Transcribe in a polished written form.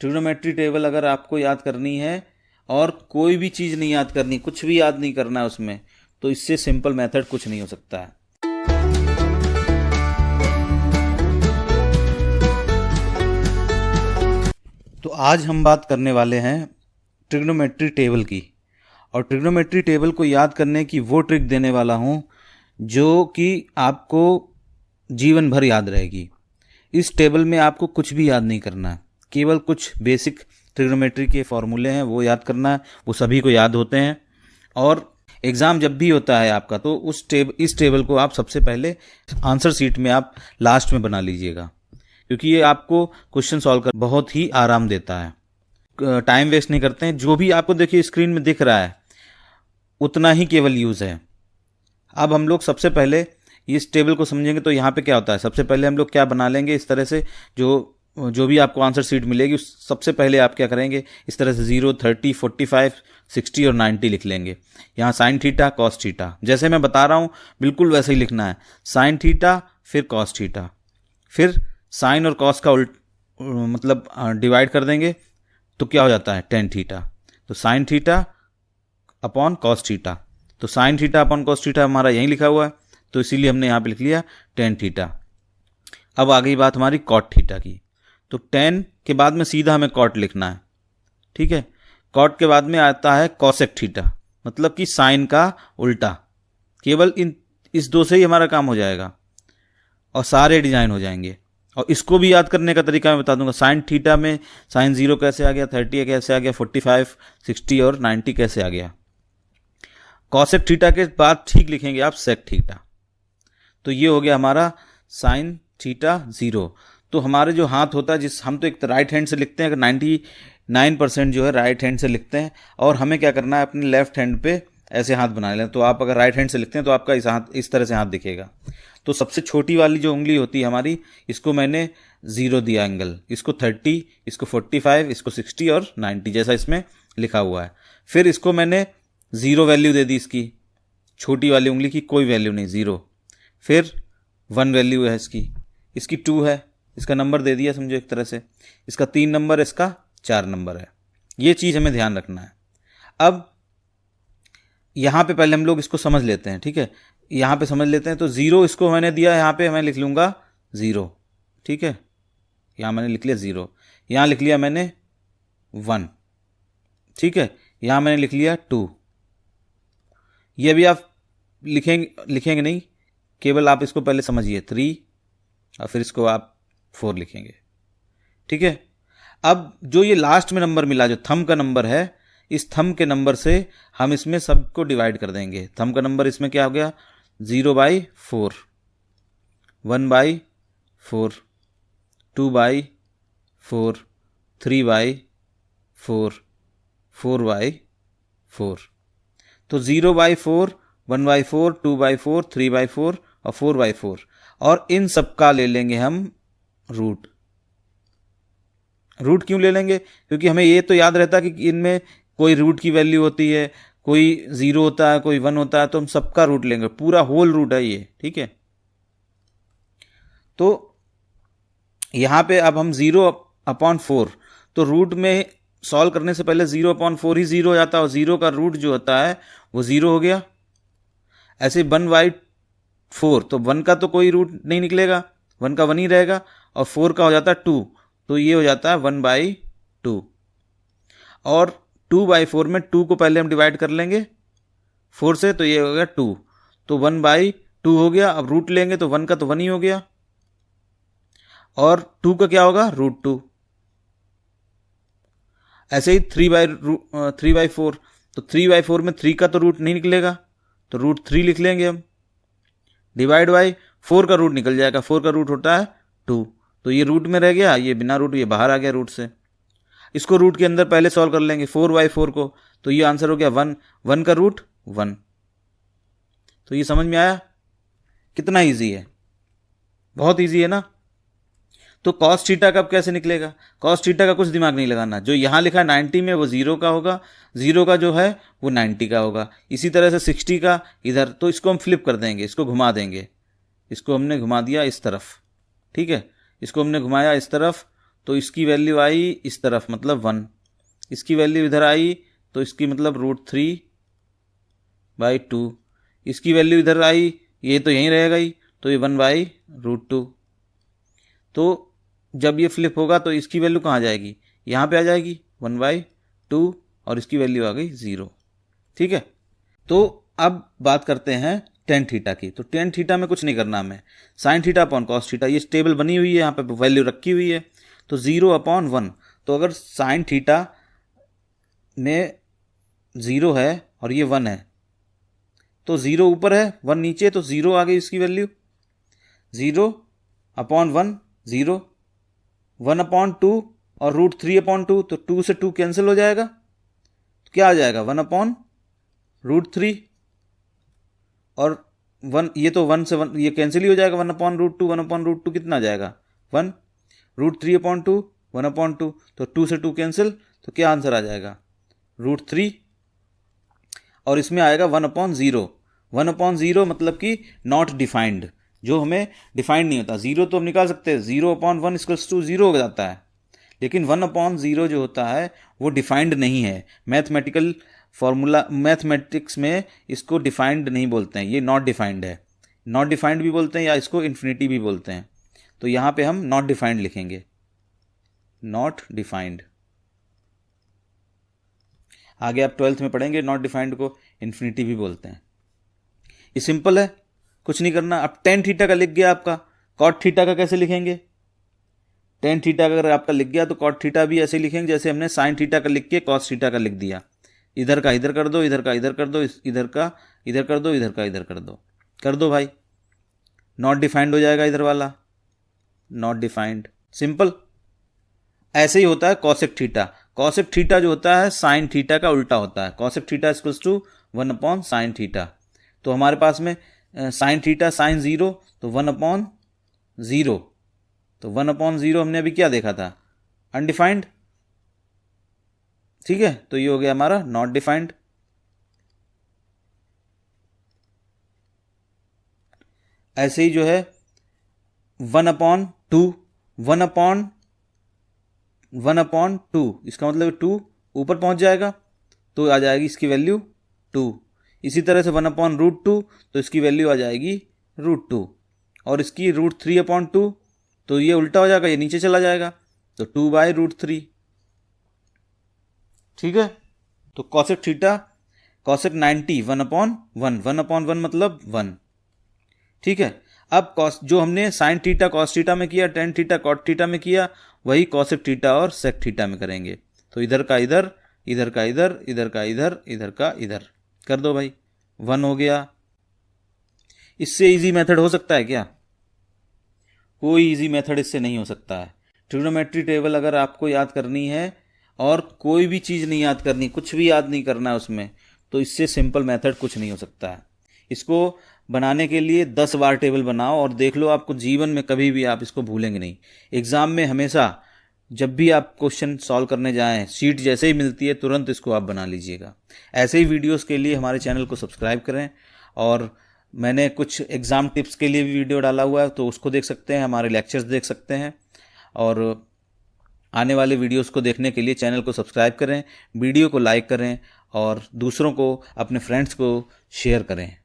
Trigonometry table अगर आपको याद करनी है और कोई भी चीज़ नहीं याद करनी, कुछ भी याद नहीं करना है उसमें, तो इससे सिंपल मेथड कुछ नहीं हो सकता है। तो आज हम बात करने वाले हैं ट्रिग्नोमेट्री टेबल की, और ट्रिग्नोमेट्री टेबल को याद करने की वो ट्रिक देने वाला हूँ जो कि आपको जीवन भर याद रहेगी। इस टेबल में आपको कुछ भी याद नहीं करना है, केवल कुछ बेसिक ट्रिग्नोमेट्री के फॉर्मूले हैं वो याद करना है, वो सभी को याद होते हैं। और एग्ज़ाम जब भी होता है आपका, तो इस टेबल को आप सबसे पहले आंसर शीट में आप लास्ट में बना लीजिएगा, क्योंकि ये आपको क्वेश्चन सॉल्व कर बहुत ही आराम देता है। टाइम वेस्ट नहीं करते हैं, जो भी आपको देखिए स्क्रीन में दिख रहा है उतना ही केवल यूज़ है। अब हम लोग सबसे पहले इस टेबल को समझेंगे तो यहाँ पे क्या होता है। सबसे पहले हम लोग क्या बना लेंगे, इस तरह से जो भी आपको आंसर शीट मिलेगी सबसे पहले आप क्या करेंगे, इस तरह से 0, 30, 45, 60 और 90 लिख लेंगे। यहाँ साइन थीटा कॉस थीटा, जैसे मैं बता रहा हूँ बिल्कुल वैसे ही लिखना है। साइन थीटा फिर कॉस थीटा, फिर साइन और कॉस का मतलब डिवाइड कर देंगे तो क्या हो जाता है टेन थीटा। तो sine theta upon cos theta, तो sine theta upon cos theta हमारा यहीं लिखा हुआ है, तो इसीलिए हमने यहाँ पे लिख लिया टेन थीटा। अब आ गई बात हमारी कॉट थीटा की, तो टेन के बाद में सीधा हमें कॉट लिखना है, ठीक है। कॉट के बाद में आता है कॉसेक थीटा, मतलब कि साइन का उल्टा। केवल इस दो से ही हमारा काम हो जाएगा और सारे डिजाइन हो जाएंगे। और इसको भी याद करने का तरीका मैं बता दूंगा। साइन थीटा में साइन 0 कैसे आ गया, 30 कैसे आ गया, 45, 60 और 90 कैसे आ गया। कॉसेक थीटा के बाद ठीक लिखेंगे आप सेक थीटा, तो ये हो गया हमारा साइन थीटा 0। तो हमारे जो हाथ होता है, हम तो एक राइट हैंड से लिखते हैं, अगर 99% जो है राइट हैंड से लिखते हैं, और हमें क्या करना है अपने लेफ्ट हैंड पे ऐसे हाथ बना लें। तो आप अगर राइट हैंड से लिखते हैं तो आपका इस तरह से हाथ दिखेगा। तो सबसे छोटी वाली जो उंगली होती है हमारी, इसको मैंने 0 दिया एंगल, इसको 30, इसको 45, इसको 60 और 90 जैसा इसमें लिखा हुआ है। फिर इसको मैंने 0 वैल्यू दे दी, इसकी छोटी वाली उंगली की कोई वैल्यू नहीं, 0। फिर 1 वैल्यू है इसकी 2 है, इसका नंबर दे दिया समझो एक तरह से, इसका 3 नंबर, इसका 4 नंबर है। ये चीज़ हमें ध्यान रखना है। अब यहाँ पे पहले हम लोग इसको समझ लेते हैं, ठीक है। यहाँ पे समझ लेते हैं, तो 0 इसको मैंने दिया, यहाँ पे मैं लिख लूँगा 0, ठीक है। यहाँ मैंने लिख लिया 0, यहाँ लिख लिया मैंने 1, ठीक है। यहाँ मैंने लिख लिया 2। ये भी आप लिखेंगे नहीं, केवल आप इसको पहले समझिए 3, और फिर इसको आप 4 लिखेंगे, ठीक है। अब जो ये लास्ट में नंबर मिला, जो थंब का नंबर है, इस थंब के नंबर से हम इसमें सबको डिवाइड कर देंगे। थंब का नंबर इसमें क्या हो गया, 0/4, 1/4, 2/4, 3/4, 4/4। तो 0/4, 1/4, 2/4, 3/4 और 4/4, और इन सब का ले लेंगे हम रूट। रूट क्यों ले लेंगे, क्योंकि हमें ये तो याद रहता है कि इनमें कोई रूट की वैल्यू होती है, कोई 0 होता है, कोई 1 होता है, तो हम सबका रूट लेंगे, पूरा होल रूट है ये, ठीक है। तो यहाँ पे अब हम 0/4, तो रूट में सॉल्व करने से पहले 0/4 ही 0 हो जाता है, और 0 का रूट जो होता है वो 0 हो गया। ऐसे 1/4, तो 1 का तो कोई रूट नहीं निकलेगा, 1 का 1 ही रहेगा, और 4 का हो जाता है 2, तो ये हो जाता है 1/2। और 2/4 में 2 को पहले हम डिवाइड कर लेंगे 4 से, तो ये हो गया 2, तो 1/2 हो गया। अब रूट लेंगे तो 1 का तो 1 ही हो गया, और 2 का क्या होगा, √2। ऐसे ही 3/4, तो 3/4 में 3 का तो रूट नहीं निकलेगा, तो √3 लिख लेंगे हम। डिवाइड बाई 4 का रूट निकल जाएगा, 4 का रूट होता है 2, तो ये रूट में रह गया, ये बिना रूट, ये बाहर आ गया रूट से। इसको रूट के अंदर पहले सॉल्व कर लेंगे 4/4 को, तो ये आंसर हो गया 1, 1 का रूट 1। तो ये समझ में आया कितना इजी है, बहुत इजी है ना। तो कॉस थीटा का कैसे निकलेगा, कॉस थीटा का कुछ दिमाग नहीं लगाना, जो यहाँ लिखा है 90 में वो 0 का होगा, 0 का जो है वो 90 का होगा। इसी तरह से 60 का इधर, तो इसको हम फ्लिप कर देंगे, इसको घुमा देंगे, इसको हमने घुमा दिया इस तरफ, ठीक है, इसको हमने घुमाया इस तरफ, तो इसकी वैल्यू आई इस तरफ, मतलब 1। इसकी वैल्यू इधर आई तो इसकी मतलब √3/2। इसकी वैल्यू इधर आई, ये तो यहीं रहेगा ही, तो ये 1/√2। तो जब ये फ्लिप होगा तो इसकी वैल्यू कहाँ जाएगी, यहाँ पे आ जाएगी 1/2, और इसकी वैल्यू आ गई 0। ठीक है, तो अब बात करते हैं टेन थीटा की। तो टेन थीटा में कुछ नहीं करना हमें, sign theta upon cos theta, ये टेबल बनी हुई है, यहाँ पे वैल्यू रखी हुई है, तो 0/1। तो अगर साइन थीटा में 0 है और ये 1 है, तो 0 ऊपर है 1 नीचे, तो 0 आ गई इसकी वैल्यू। 0/1 0, 1/2 और √3/2, तो 2 से 2 कैंसिल हो जाएगा, तो क्या आ जाएगा 1/√3, और 1, ये तो 1 से 1 ये कैंसिल ही हो जाएगा, 1/√2, 1/√2 कितना आ जाएगा 1, √3/2 1/2, तो 2 से 2 कैंसिल, तो क्या आंसर आ जाएगा √3, और इसमें आएगा 1/0। 1/0 मतलब कि नॉट डिफाइंड, जो हमें डिफाइंड नहीं होता। 0 तो हम निकाल सकते हैं, 0/1 = 0 हो जाता है, लेकिन 1/0 जो होता है वो डिफाइंड नहीं है। मैथमेटिकल फॉर्मूला, मैथमेटिक्स में इसको डिफाइंड नहीं बोलते हैं, ये नॉट डिफाइंड है। नॉट डिफाइंड भी बोलते हैं या इसको इन्फिनिटी भी बोलते हैं। तो यहाँ पे हम नॉट डिफाइंड लिखेंगे, नॉट डिफाइंड। आगे आप 12th में पढ़ेंगे नॉट डिफाइंड को इन्फिनिटी भी बोलते हैं। ये सिंपल है, कुछ नहीं करना। अब टेन थीटा का लिख गया आपका, कॉट थीटा का कैसे लिखेंगे। टेन थीटा अगर आपका लिख गया तो कॉट थीटा भी ऐसे लिखेंगे जैसे हमने साइन थीटा का लिख के कॉस थीटा का लिख दिया। इधर का इधर कर दो, इधर का इधर कर दो, इधर का इधर कर दो, इधर का इधर कर दो भाई, नॉट डिफाइंड हो जाएगा इधर वाला, नॉट डिफाइंड। सिंपल। ऐसे ही होता है कॉसेक थीटा। कॉसेक थीटा जो होता है साइन थीटा का उल्टा होता है। Cosec theta = 1/sin theta. तो हमारे पास में साइन थीटा साइन 0, तो 1/0। तो 1/0 हमने अभी क्या देखा था, अनडिफाइंड। ठीक है, तो ये हो गया हमारा नॉट डिफाइंड। ऐसे ही जो है 1/2, 1/2, इसका मतलब 2 ऊपर पहुंच जाएगा तो आ जाएगी इसकी वैल्यू 2। इसी तरह से 1/√2, तो इसकी वैल्यू आ जाएगी √2, और इसकी √3/2, तो ये उल्टा हो जाएगा, ये नीचे चला जाएगा, तो 2/√3। ठीक है, तो कॉसेक थीटा, कॉसेक 90 1/1, 1/1 मतलब 1। ठीक है, अब कॉस जो हमने साइन थीटा कॉस थीटा में किया, टेन थीटा कॉट थीटा में किया, वही कॉसेक थीटा और सेक थीटा में करेंगे। तो इधर का इधर, इधर का इधर, इधर का इधर, इधर का इधर कर दो भाई, 1 हो गया। इससे इजी मेथड हो सकता है क्या, कोई इजी मेथड इससे नहीं हो सकता है। ट्रिग्नोमेट्री टेबल अगर आपको याद करनी है और कोई भी चीज़ नहीं याद करनी, कुछ भी याद नहीं करना है उसमें, तो इससे सिंपल मेथड कुछ नहीं हो सकता है। इसको बनाने के लिए 10 बार टेबल बनाओ और देख लो, आपको जीवन में कभी भी आप इसको भूलेंगे नहीं। एग्ज़ाम में हमेशा जब भी आप क्वेश्चन सॉल्व करने जाएं, शीट जैसे ही मिलती है तुरंत इसको आप बना लीजिएगा। ऐसे ही वीडियोस के लिए हमारे चैनल को सब्सक्राइब करें, और मैंने कुछ एग्ज़ाम टिप्स के लिए भी वीडियो डाला हुआ है, तो उसको देख सकते हैं, हमारे लेक्चर्स देख सकते हैं। और आने वाले वीडियोस को देखने के लिए चैनल को सब्सक्राइब करें, वीडियो को लाइक करें और दूसरों को, अपने फ्रेंड्स को शेयर करें।